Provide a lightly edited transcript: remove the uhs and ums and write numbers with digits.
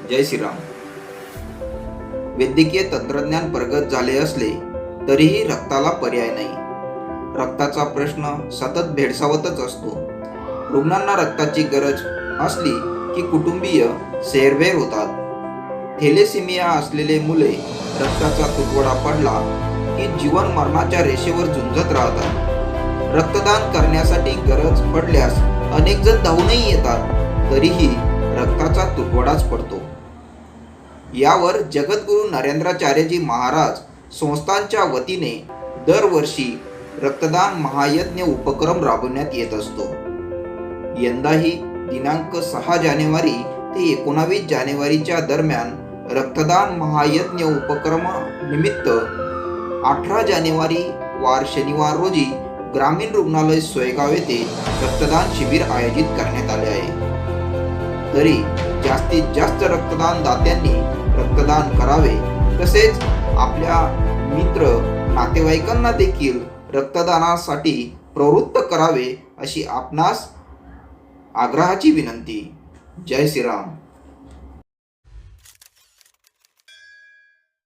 जय श्रीराम. वैद्यकीय तंत्रज्ञान प्रगत झाले असले तरीही रक्ताला पर्याय नाही. रक्ताचा प्रश्न सतत भेडसावतच असतो. रुग्णांना रक्ताची गरज असली की कुटुंबीय सैरभैर होतात. थॅलेसेमिया असलेले मुले रक्ताचा तुटवडा पडला की जीवन मरणाच्या रेषेवर झुंजत राहतात. रक्तदान करण्यासाठी गरज पडल्यास अनेक जण धावूनही येतात, तरीही रक्ताचा तुटवडाच पडतो. यावर जगद्गुरू नरेंद्राचार्यजी महाराज संस्थांच्या वतीने दरवर्षी रक्तदान महायज्ञ उपक्रम राबवण्यात येत असतो. यंदाही दिनांक 6 जानेवारी ते 19 जानेवारीच्या दरम्यान रक्तदान महायज्ञ उपक्रम निमित्त 18 जानेवारी वार शनिवार रोजी ग्रामीण रुग्णालय सोयगाव येथे रक्तदान शिबिर आयोजित करण्यात आले आहे. तरी जास्तीत जास्त रक्तदान दात्यांनी रक्तदान करावे, तसेच आपल्या मित्र नातेवाईकांना देखील रक्तदानासाठी प्रवृत्त करावे अशी आपणास आग्रहाची विनंती. जय श्रीराम.